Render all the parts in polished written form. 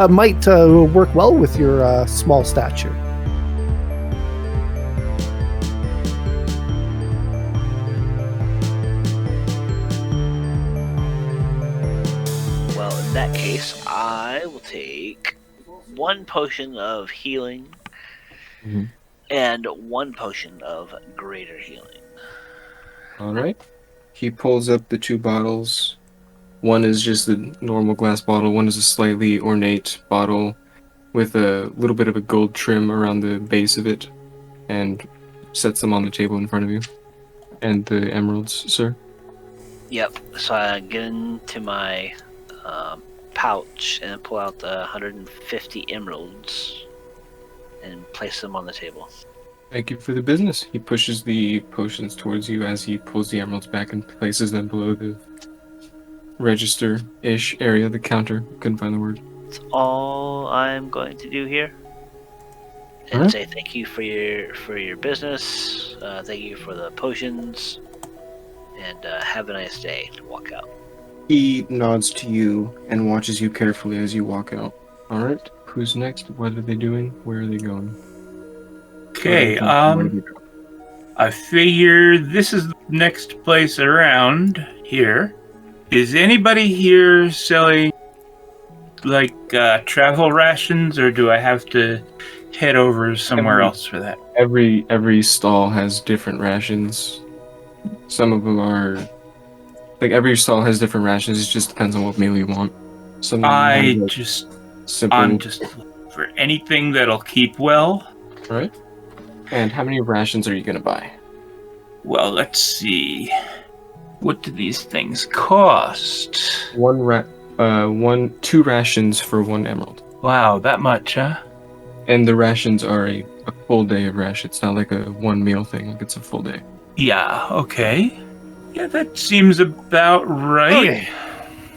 might work well with your small stature. Well, in that case, I will take 1 potion of healing and 1 potion of greater healing. All right. He pulls up the 2 bottles. One is just a normal glass bottle. One is a slightly ornate bottle with a little bit of a gold trim around the base of it, and sets them on the table in front of you. And the emeralds, sir. Yep. So I get into my pouch and pull out the 150 emeralds and place them on the table. Thank you for the business. He pushes the potions towards you as he pulls the emeralds back and places them below the register-ish area, the counter. Couldn't find the word. That's all I'm going to do here. And say thank you for your business. Thank you for the potions. And have a nice day. Walk out. He nods to you and watches you carefully as you walk out. Alright, who's next? What are they doing? Where are they going? Okay, I figure this is the next place around here. Is anybody here selling, like, travel rations, or do I have to head over somewhere else for that? Every stall has different rations. Some of them are... Like, every stall has different rations. It just depends on what meal you want. I'm just looking for anything that'll keep well. Alright. And how many rations are you going to buy? Well, let's see. What do these things cost? 2 rations for 1 emerald. Wow, that much, huh? And the rations are a full day of ration. It's not like a 1 meal thing. Like, it's a full day. Yeah, okay. Yeah, that seems about right.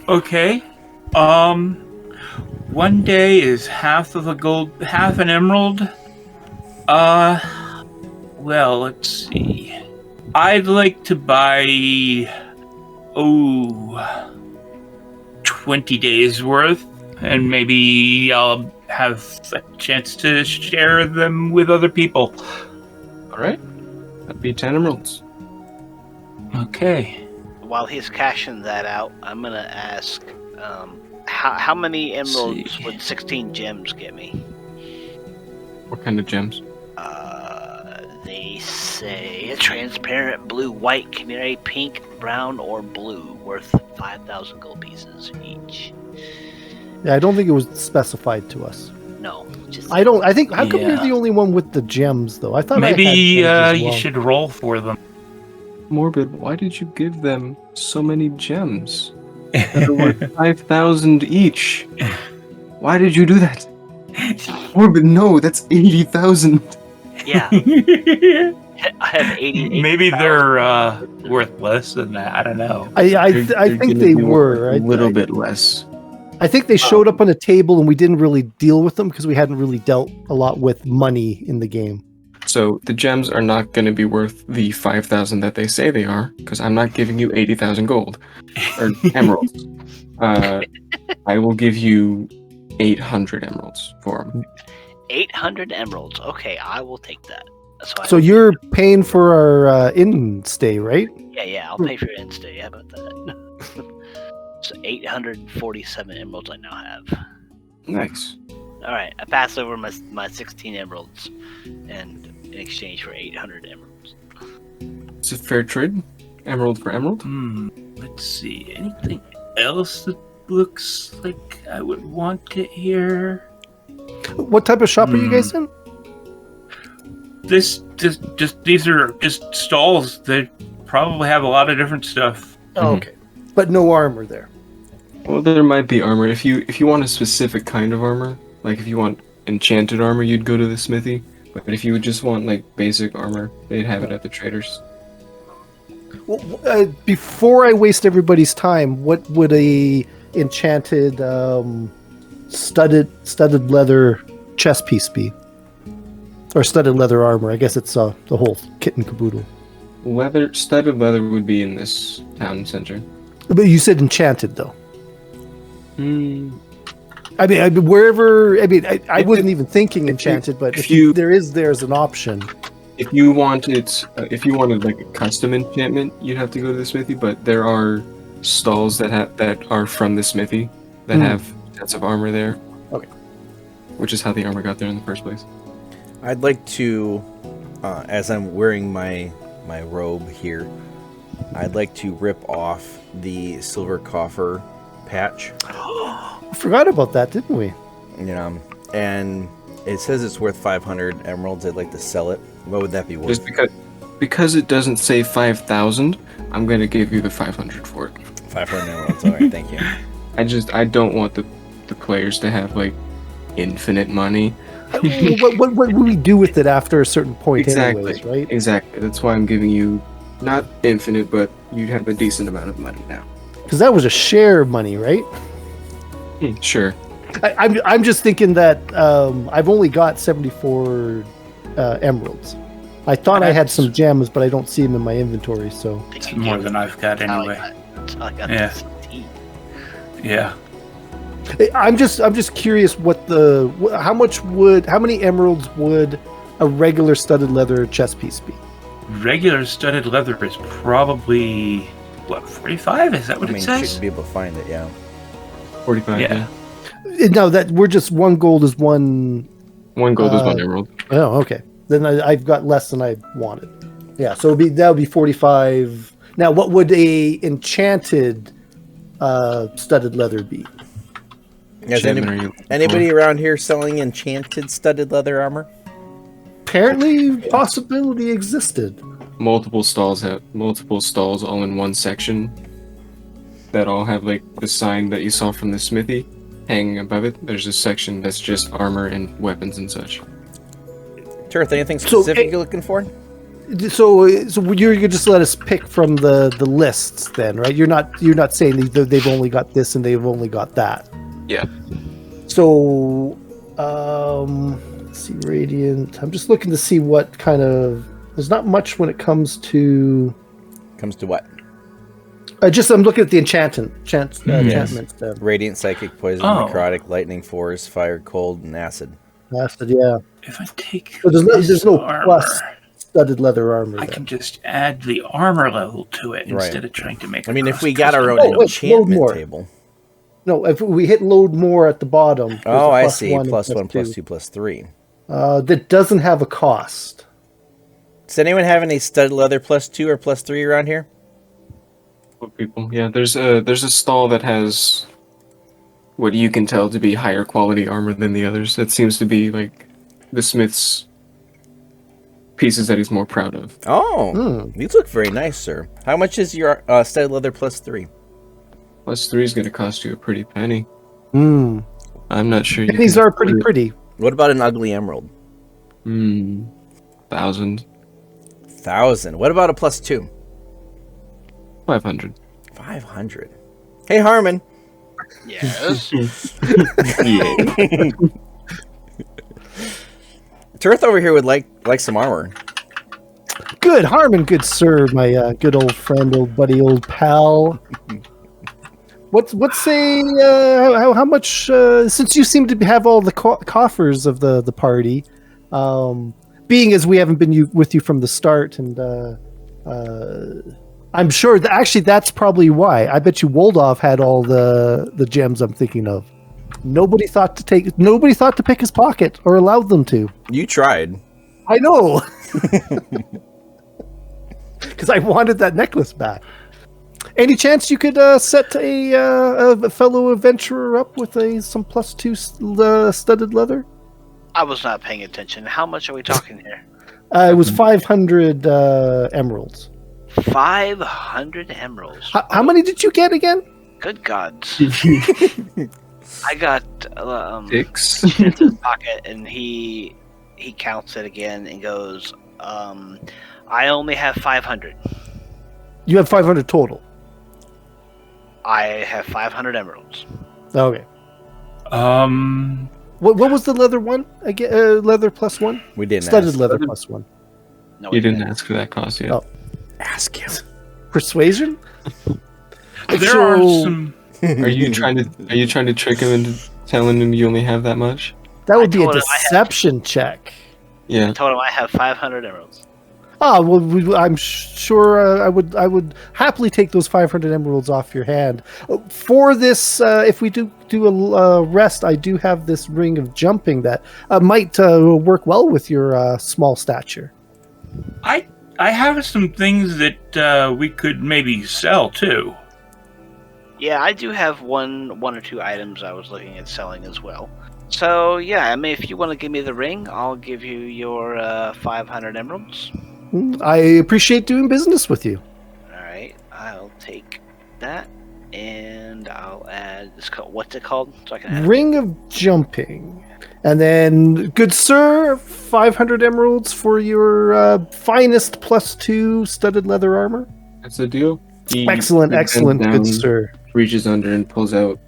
Okay. 1 day is half of a gold, half an emerald. Well, let's see. I'd like to buy, 20 days worth, and maybe I'll have a chance to share them with other people. Alright. That'd be 10 emeralds. Okay. While he's cashing that out, I'm gonna ask, how many emeralds would 16 gems get me? What kind of gems? They say a transparent blue, white, canary, pink, brown, or blue, worth 5,000 gold pieces each. Yeah, I don't think it was specified to us. No, just I think. How come you're the only one with the gems, though? I thought maybe I had gems as well. you should roll for them. Morbid, why did you give them so many gems? They're worth 5,000 each. Why did you do that? Morbid, no, that's 80,000. Yeah. I have 80. Maybe they're worth less than that. I don't know. I think they were a little bit less. I think they showed up on a table and we didn't really deal with them because we hadn't really dealt a lot with money in the game. So the gems are not going to be worth the 5,000 that they say they are, because I'm not giving you 80,000 gold or emeralds. I will give you 800 emeralds for them. 800 emeralds. Okay, I will take that. So you're paying for our inn stay, right? Yeah, I'll pay for your inn stay. How about that? So 847 emeralds I now have. Nice. Alright, I pass over my 16 emeralds and in exchange for 800 emeralds. It's a fair trade. Emerald for emerald. Let's see. Anything else that looks like I would want to hear? What type of shop are you guys in? These are just stalls. They probably have a lot of different stuff. Oh, okay. But no armor there. Well, there might be armor. If you want a specific kind of armor, like if you want enchanted armor, you'd go to the smithy. But if you would just want like basic armor, they'd have it at the traders. Well, before I waste everybody's time, what would a enchanted studded leather chest piece be? Or studded leather armor? I guess it's the whole kit and caboodle. Studded leather would be in this town center. But you said enchanted, though. I mean, wherever. I mean, I wasn't even thinking enchanted, but there's an option. If you wanted like a custom enchantment, you'd have to go to the smithy. But there are stalls that are from the smithy that have sets of armor there. Okay. Which is how the armor got there in the first place. I'd like to, as I'm wearing my robe here, I'd like to rip off the silver coffer patch. We forgot about that, didn't we? You know, and it says it's worth 500 emeralds. I'd like to sell it. What would that be worth? Just because it doesn't say 5,000, I'm gonna give you the 500 for it. 500 emeralds. All right, thank you. I don't want the players to have like infinite money. What would we do with it after a certain point? Exactly. Anyways, right? Exactly. That's why I'm giving you not infinite, but you'd have a decent amount of money now. Because that was a share money, right? Sure. I'm just thinking that I've only got 74 emeralds. I thought I had some gems, but I don't see them in my inventory. So It's more than I've got anyway. I got Yeah. 17. Yeah. I'm just curious how many emeralds would a regular studded leather chest piece be? Regular studded leather is probably, what, 45? Is that what I it mean, says? should be able to find it, yeah. 45. Yeah. No, that we're just one gold is one. One gold is one emerald. Oh, okay. Then I've got less than I wanted. Yeah, so that would be 45. Now, what would a enchanted studded leather be? Is anybody around here selling enchanted studded leather armor? Apparently, possibility existed. Multiple stalls all in one section that all have like the sign that you saw from the smithy hanging above it. There's a section that's just armor and weapons and such. Tirth, anything specific you're looking for? So you're just let us pick from the lists then, right? You're not saying they've only got this and they've only got that. Yeah. So let's see, radiant. I'm just looking to see what kind of. There's not much when it comes to. Comes to what? I'm looking at the enchantments. Radiant, psychic, poison, necrotic, lightning, force, fire, cold, and acid. Acid, yeah. If I take So there's no armor, plus studded leather armor. I can just add the armor level to it instead of trying to make. I mean, if we got our own enchantment table. No, if we hit load more at the bottom. Oh, I see. Plus 1, plus 2, plus 3. That doesn't have a cost. Does anyone have any studded leather plus 2 or plus 3 around here? People, yeah. There's a stall that has what you can tell to be higher quality armor than the others. That seems to be like the smith's pieces that he's more proud of. Oh, these look very nice, sir. How much is your studded leather plus 3? Plus 3 is going to cost you a pretty penny. I'm not sure. Pennies are pretty. What about an ugly emerald? 1,000. 1,000. What about a plus 2? 500. 500. Hey, Harmon. Yes. Yeah. Tirth over here would like some armor. Good, Harmon, good sir, my good old friend, old buddy, old pal. What's say how much? Since you seem to have all the coffers of the party, being as we haven't been with you from the start, and I'm sure that actually that's probably why. I bet you Woldov had all the gems I'm thinking of. Nobody thought to pick his pocket or allowed them to. You tried. I know. Because I wanted that necklace back. Any chance you could set a fellow adventurer up with some plus 2 studded leather? I was not paying attention. How much are we talking here? It was 500 emeralds. 500 emeralds. How many did you get again? Good gods. I got 6 in his pocket, and he counts it again and goes, I only have 500. You have 500 total. I have 500 emeralds. Okay. What was the leather one again? Leather plus 1. We didn't. Studded leather plus 1. No, You didn't ask for that cost yet. Oh. Ask him. Persuasion. There are some. Are you trying to trick him into telling him you only have that much? That would be a told him I had- deception check. Yeah. I told him I have 500 emeralds. Ah, well, I'm sure I would happily take those 500 emeralds off your hand. For this, if we do a rest, I do have this ring of jumping that might work well with your small stature. I have some things that we could maybe sell too. Yeah, I do have one or two items I was looking at selling as well. So yeah, I mean, if you want to give me the ring, I'll give you your 500 emeralds. I appreciate doing business with you. All right, I'll take that, and I'll add this. What's it called? So I can add it. Ring of jumping. And then, good sir, 500 emeralds for your finest +2 studded leather armor. That's the deal. He Excellent, bends excellent, down, good sir. reaches under and pulls out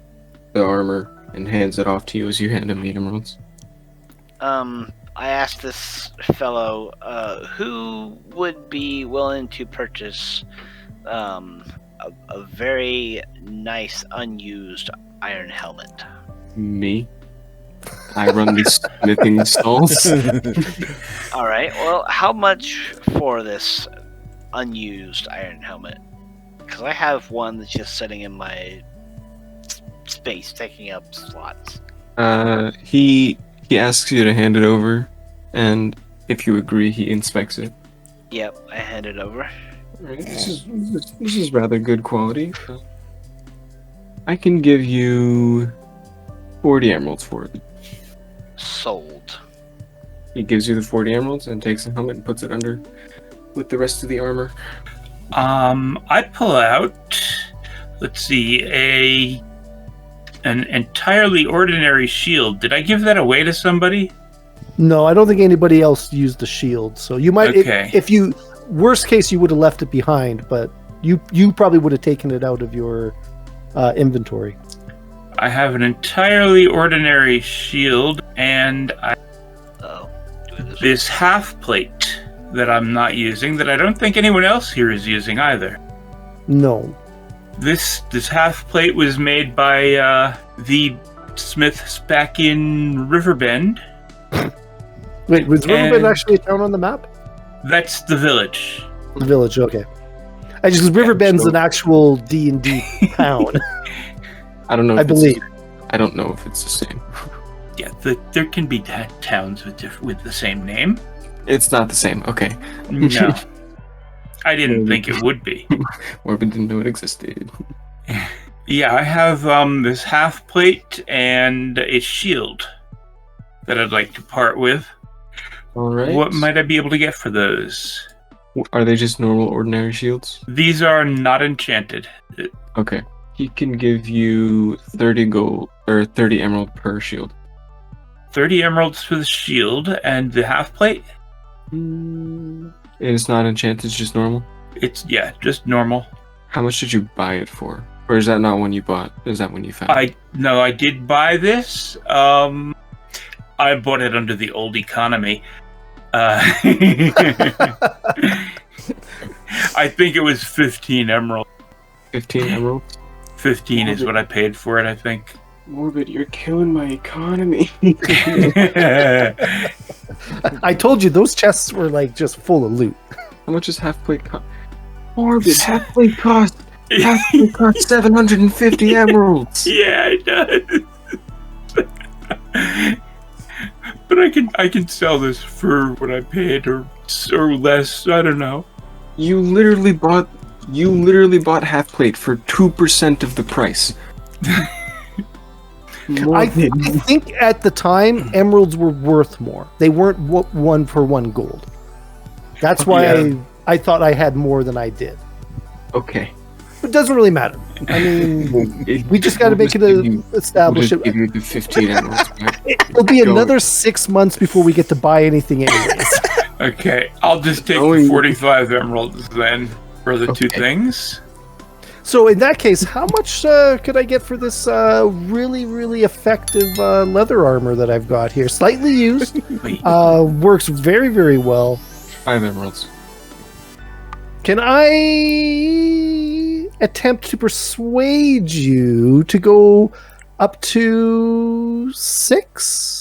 the armor and hands it off to you as you hand him the emeralds. I asked this fellow who would be willing to purchase a very nice unused iron helmet. Me? I run the smithing stalls. All right. Well, how much for this unused iron helmet? Because I have one that's just sitting in my space, taking up slots. He asks you to hand it over, and if you agree, he inspects it. Yep, I hand it over. Alright, this is rather good quality. I can give you 40 emeralds for it. Sold. He gives you the 40 emeralds and takes the helmet and puts it under with the rest of the armor. I pull out, let's see, an entirely ordinary shield. Did I give that away to somebody? No, I don't think anybody else used the shield. So you might, Okay. if you, worst case, you would have left it behind, but you probably would have taken it out of your inventory. I have an entirely ordinary shield and this half plate that I'm not using that I don't think anyone else here is using either. No. This half plate was made by the Smiths back in Riverbend. Wait, was Riverbend And- actually a town on the map? That's the village. The village, okay. I just Riverbend's an actual D&D town, I don't know. If I believe. I don't know if it's the same. Yeah, there can be towns with the same name. It's not the same. Okay. No, I didn't think it would be. Morbid didn't know it existed. Yeah, I have this half plate and a shield that I'd like to part with. All right. What might I be able to get for those? Are they just normal, ordinary shields? These are not enchanted. Okay. He can give you 30 gold or 30 emerald per shield. 30 emeralds for the shield and the half plate. And it's not enchanted, it's just normal. It's just normal. How much did you buy it for? Or is that not one you bought? Is that one you found? I did buy this. I bought it under the old economy. I think it was 15 emeralds. 15 emeralds? 15 is what I paid for it, I think. Morbid, you're killing my economy. I told you those chests were like just full of loot. How much does half plate cost? Morbid, half plate cost 750 emeralds. Yeah, it does. But I can sell this for what I paid or less. I don't know. You literally bought half plate for 2% of the price. I think at the time emeralds were worth more. They weren't 1 for 1 gold. That's why I thought I had more than I did. Okay. It doesn't really matter. I mean, we just got to make it establish it. Give you the 15 emeralds back. It'll be another 6 months before we get to buy anything anyways. Okay, I'll just take the 45 emeralds then for the two things. So in that case, how much could I get for this really, really effective leather armor that I've got here? Slightly used, works very, very well. 5 emeralds. Can I attempt to persuade you to go up to 6.